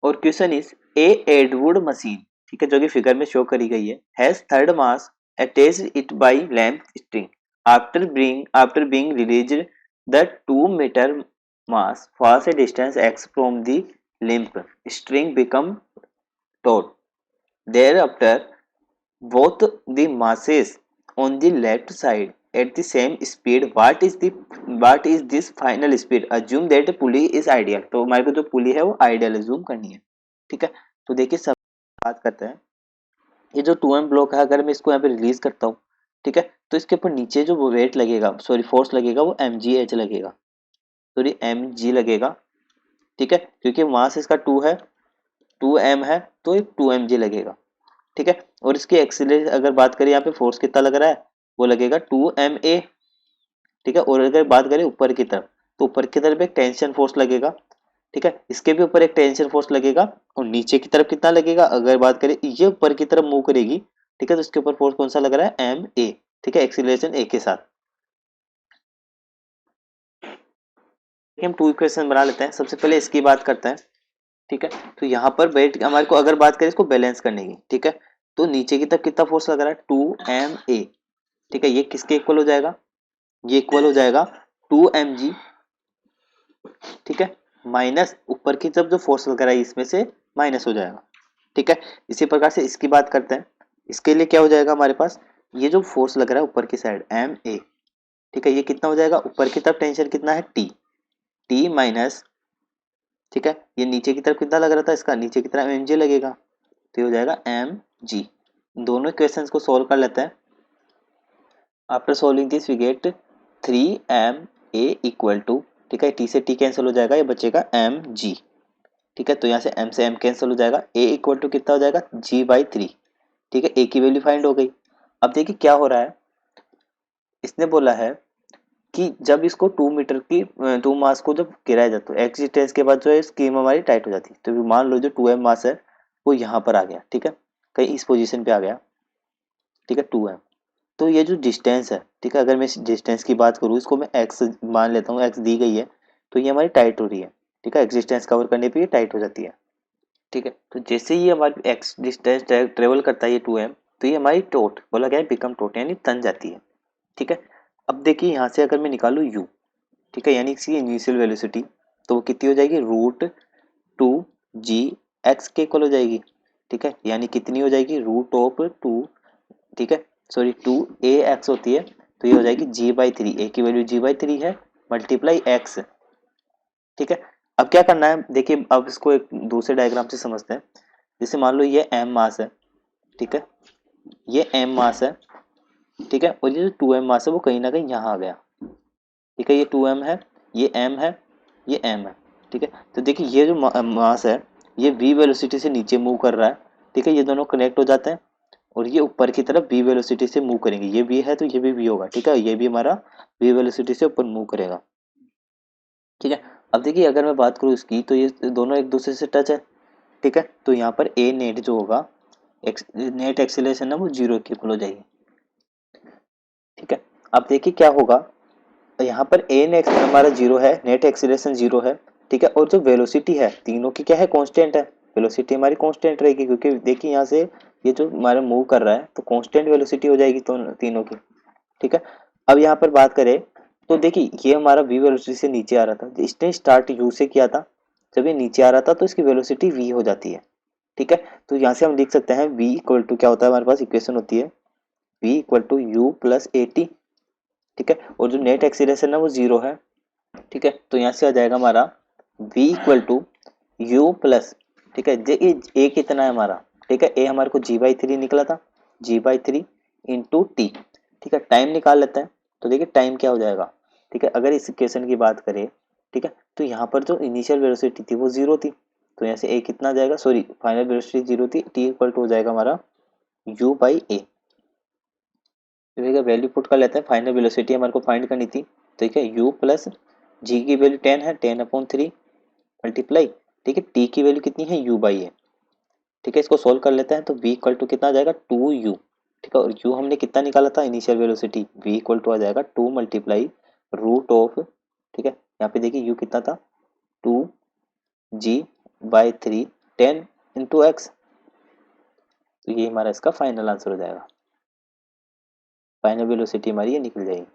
और question is a एडवुड machine, ठीक है, जो कि फिगर में शो करी गई है, has third mass attached it by lamp string after being released the 2 meter mass falls a distance x from the limp string become taut. Thereafter, both the masses on the left side at the same speed. What is this final speed? Assume that the pulley is ideal. तो हमारे को जो पुली है वो ideal assume करनी है, ठीक है। तो देखिए सब बात करते हैं, ये जो 2m ब्लॉक है अगर मैं इसको यहाँ पे रिलीज करता हूँ, ठीक है, तो इसके ऊपर नीचे जो वेट लगेगा, सॉरी फोर्स लगेगा, वो mgh लगेगा, सॉरी mg लगेगा, ठीक है, क्योंकि मास इसका 2 है, 2m है, तो एक 2mg लगेगा, ठीक है। और इसकी एक्सीलरेशन अगर बात करें, यहाँ पे फोर्स कितना लग रहा है, वो लगेगा 2ma, ठीक है। और अगर बात करें ऊपर की तरफ, तो ऊपर की तरफ एक टेंशन फोर्स लगेगा, ठीक है, इसके भी ऊपर एक टेंशन फोर्स लगेगा। और नीचे की तरफ कितना लगेगा, अगर बात करें ये ऊपर की तरफ मूव करेगी, ठीक है, तो इसके ऊपर फोर्स कौन सा लग रहा है, एम ए, ठीक है, एक्सीलरेशन ए के साथ। हम टू इक्वेशन बना लेते हैं, सबसे पहले इसकी बात करते हैं, ठीक है। तो यहाँ पर वेट हमारे को अगर बात करें इसको बैलेंस करने की, ठीक है, तो नीचे की तरफ कितना फोर्स लग रहा है, 2ma, ठीक है, ये किसके इक्वल हो जाएगा, ये इक्वल हो जाएगा 2mg, ठीक है, माइनस ऊपर की तरफ जो फोर्स लग रहा है इसमें से माइनस हो जाएगा, ठीक है। इसी प्रकार से इसकी बात करते हैं, इसके लिए क्या हो जाएगा हमारे पास, ये जो फोर्स लग रहा है ऊपर की साइड ma, ठीक है, ये कितना हो जाएगा, ऊपर की तरफ टेंशन कितना है t माइनस, ठीक है, ये नीचे की तरफ कितना लग रहा था, इसका नीचे की तरफ mg लगेगा, तो ये हो जाएगा mg। दोनों इक्वेशंस को सोल्व कर लेते हैं। After solving this we get 3ma equal to, ठीक है, t से t कैंसिल हो जाएगा, ये बचेगा mg, ठीक है। तो यहाँ से m कैंसिल हो जाएगा, a इक्वल टू कितना हो जाएगा, g/3, ठीक है, a की वैल्यू फाइंड हो गई। अब देखिए क्या हो रहा है, इसने बोला है कि जब इसको 2 मीटर की 2 मास को जब गिराया जाता है एक्स डिस्टेंस के बाद जो है स्कीम हमारी टाइट हो जाती है। तो मान लो जो 2m मास है वो यहाँ पर आ गया, ठीक है, कहीं इस पोजीशन पे आ गया, ठीक है, 2m। तो ये जो डिस्टेंस है, ठीक है, अगर मैं इस डिस्टेंस की बात करूँ, इसको मैं x मान लेता हूँ, x दी गई है, तो ये हमारी टाइट हो रही है, ठीक है, एक्स डिस्टेंस कवर करने पे ये टाइट हो जाती है, ठीक है। तो जैसे ही हमारी एक्स डिस्टेंस ट्रेवल करता है ये 2m, तो ये हमारी टोट बोला गया है बिकम टोट, यानी तन जाती है, ठीक है। अब देखिए यहाँ से अगर मैं निकालू u, ठीक है, यानी इसकी इनिशियल वेलोसिटी, तो वो कितनी हो जाएगी, √2g(x) के इक्वल हो जाएगी, ठीक है, यानी कितनी हो जाएगी, √2, ठीक है, सॉरी 2ax होती है, तो ये हो जाएगी g/3, a की वैल्यू g/3 है, मल्टीप्लाई x, ठीक है। अब क्या करना है, देखिए अब इसको एक दूसरे डायग्राम से समझते हैं। जैसे मान लो ये m मास है, ठीक है, ये m मास है, ठीक है, और ये जो 2m मास है वो कहीं ना कहीं यहाँ आ गया, ठीक है, ये 2m है, ये m है, ये m है, ठीक है। तो देखिए ये जो मास है ये v वेलोसिटी से नीचे मूव कर रहा है, ठीक है, ये दोनों कनेक्ट हो जाते हैं, और ये ऊपर की तरफ v वेलोसिटी से मूव करेंगे, ये v है तो ये भी v होगा, ठीक है, ये भी हमारा v वेलोसिटी से ऊपर मूव करेगा, ठीक है। अब देखिए अगर मैं बात करूँ इसकी, तो ये दोनों एक दूसरे से टच है, ठीक है, तो यहाँ पर a नेट जो होगा, नेट एक्सीलरेशन है वो 0 की इक्वल हो जाएगी, ठीक है। अब देखिए क्या होगा, तो यहाँ पर ए नेट हमारा 0 है, नेट एक्सीलरेशन 0 है, ठीक है, और जो वेलोसिटी है तीनों की क्या है, कांस्टेंट है, वेलोसिटी हमारी कांस्टेंट रहेगी, क्योंकि देखिए यहाँ से ये जो हमारा मूव कर रहा है तो कांस्टेंट वेलोसिटी हो जाएगी तो तीनों की, ठीक है। अब यहाँ पर बात करें, तो देखिए ये हमारा वी वेलोसिटी से नीचे आ रहा था, इसने स्टार्ट यू से किया था, जब ये नीचे आ रहा था तो इसकी वेलोसिटी वी हो जाती है, ठीक है। तो यहाँ से हम लिख सकते हैं v इक्वल टू, क्या होता है हमारे पास इक्वेशन होती है v equal to U plus A T, ठीक है, और जो नेट एक्सीलरेशन है वो 0 है, ठीक है। तो यहाँ से आ जाएगा हमारा v equal to U plus, ठीक है, ए कितना है हमारा, ठीक है, ए हमारे को g/3 निकला था, g/3 इंटू टी, ठीक है, टाइम निकाल लेते हैं। तो देखिए टाइम क्या हो जाएगा, ठीक है, अगर इस इक्वेशन की बात करें, ठीक है, तो यहाँ पर जो इनिशियल वेलोसिटी थी वो 0 थी, तो यहाँ से ए कितना आ जाएगा, सॉरी फाइनल वेलोसिटी 0 थी, टी इक्वल टू हो जाएगा हमारा u/a, वैल्यू पुट कर लेते हैं, फाइनल वेलोसिटी हमारे को फाइंड करनी थी, ठीक है, u प्लस जी की वैल्यू 10 है, 10/3 मल्टीप्लाई, ठीक है, टी की वैल्यू कितनी है, u/a, ठीक है, इसको सोल्व कर लेते हैं, तो v इक्वल टू कितना आ जाएगा 2u, ठीक है, और u हमने कितना निकाला था initial velocity, v equal to आ जाएगा 2 मल्टीप्लाई रूट ऑफ, ठीक है, यहाँ पे देखिए u कितना था 2g/3 10 इंटू एक्स। तो ये हमारा इसका फाइनल आंसर हो जाएगा, फाइनल वेलोसिटी हमारी ये निकल जाएगी।